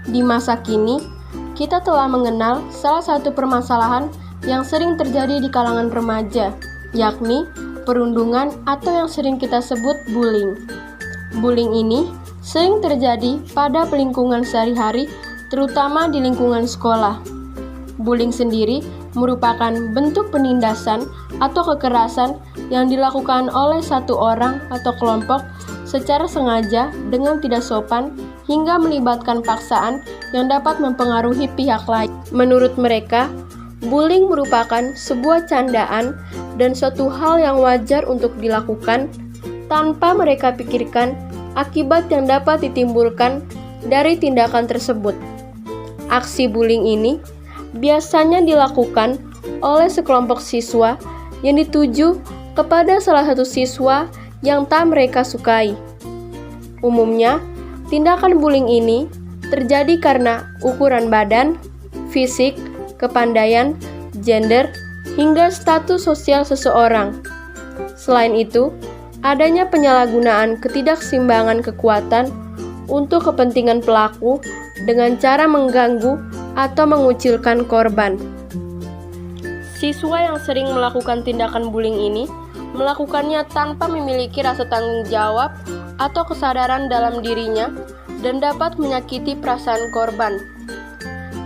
Di masa kini, kita telah mengenal salah satu permasalahan yang sering terjadi di kalangan remaja, yakni perundungan atau yang sering kita sebut bullying. Bullying ini sering terjadi pada lingkungan sehari-hari, terutama di lingkungan sekolah. Bullying sendiri merupakan bentuk penindasan atau kekerasan yang dilakukan oleh satu orang atau kelompok secara sengaja dengan tidak sopan hingga melibatkan paksaan yang dapat mempengaruhi pihak lain. Menurut mereka, bullying merupakan sebuah candaan dan suatu hal yang wajar untuk dilakukan tanpa mereka pikirkan akibat yang dapat ditimbulkan dari tindakan tersebut. Aksi bullying ini biasanya dilakukan oleh sekelompok siswa yang dituju kepada salah satu siswa yang tak mereka sukai. Umumnya, tindakan bullying ini terjadi karena ukuran badan, fisik, kepandaian, gender, hingga status sosial seseorang. Selain itu, adanya penyalahgunaan ketidakseimbangan kekuatan untuk kepentingan pelaku dengan cara mengganggu atau mengucilkan korban. Siswa yang sering melakukan tindakan bullying ini melakukannya tanpa memiliki rasa tanggung jawab atau kesadaran dalam dirinya dan dapat menyakiti perasaan korban.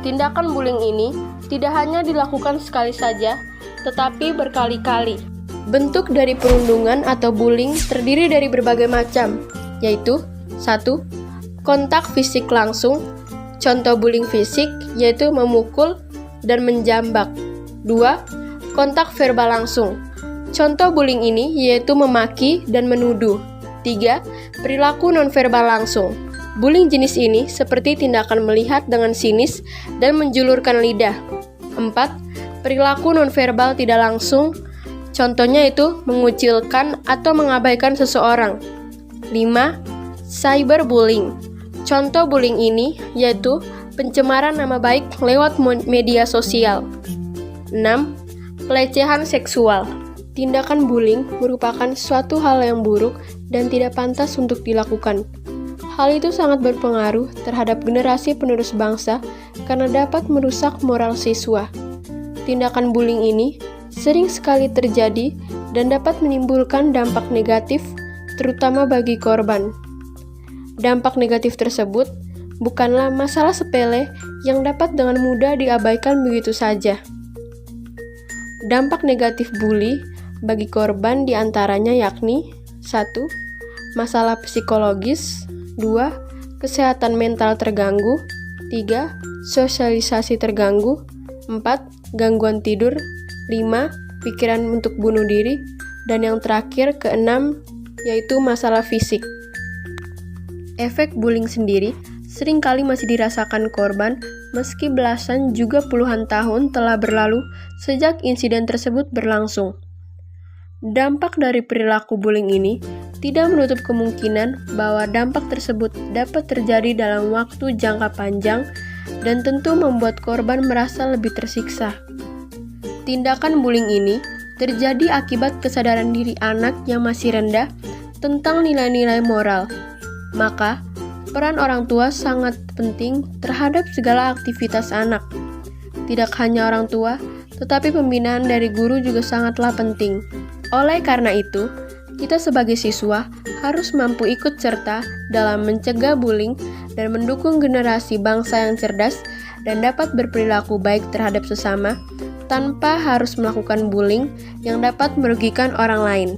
Tindakan bullying ini tidak hanya dilakukan sekali saja, tetapi berkali-kali. Bentuk dari perundungan atau bullying terdiri dari berbagai macam, yaitu 1. Kontak fisik langsung. Contoh bullying fisik yaitu memukul dan menjambak. 2. Kontak verbal langsung. Contoh bullying ini yaitu memaki dan menuduh. 3. Perilaku nonverbal langsung. Bullying jenis ini seperti tindakan melihat dengan sinis dan menjulurkan lidah. 4. Perilaku nonverbal tidak langsung. Contohnya itu mengucilkan atau mengabaikan seseorang. 5. Cyberbullying. Contoh bullying ini yaitu pencemaran nama baik lewat media sosial. 6. Pelecehan seksual. Tindakan bullying merupakan suatu hal yang buruk dan tidak pantas untuk dilakukan. Hal itu sangat berpengaruh terhadap generasi penerus bangsa karena dapat merusak moral siswa. Tindakan bullying ini sering sekali terjadi dan dapat menimbulkan dampak negatif, terutama bagi korban. Dampak negatif tersebut bukanlah masalah sepele yang dapat dengan mudah diabaikan begitu saja. Dampak negatif bully bagi korban diantaranya yakni 1. Masalah psikologis. 2. Kesehatan mental terganggu. 3. Sosialisasi terganggu. 4. Gangguan tidur. 5. Pikiran untuk bunuh diri. Dan yang terakhir, keenam, yaitu masalah fisik. Efek bullying sendiri seringkali masih dirasakan korban meski belasan juga puluhan tahun telah berlalu sejak insiden tersebut berlangsung. Dampak dari perilaku bullying ini tidak menutup kemungkinan bahwa dampak tersebut dapat terjadi dalam waktu jangka panjang dan tentu membuat korban merasa lebih tersiksa. Tindakan bullying ini terjadi akibat kesadaran diri anak yang masih rendah tentang nilai-nilai moral. Maka, peran orang tua sangat penting terhadap segala aktivitas anak. Tidak hanya orang tua, tetapi pembinaan dari guru juga sangatlah penting. Oleh karena itu, kita sebagai siswa harus mampu ikut serta dalam mencegah bullying dan mendukung generasi bangsa yang cerdas dan dapat berperilaku baik terhadap sesama tanpa harus melakukan bullying yang dapat merugikan orang lain.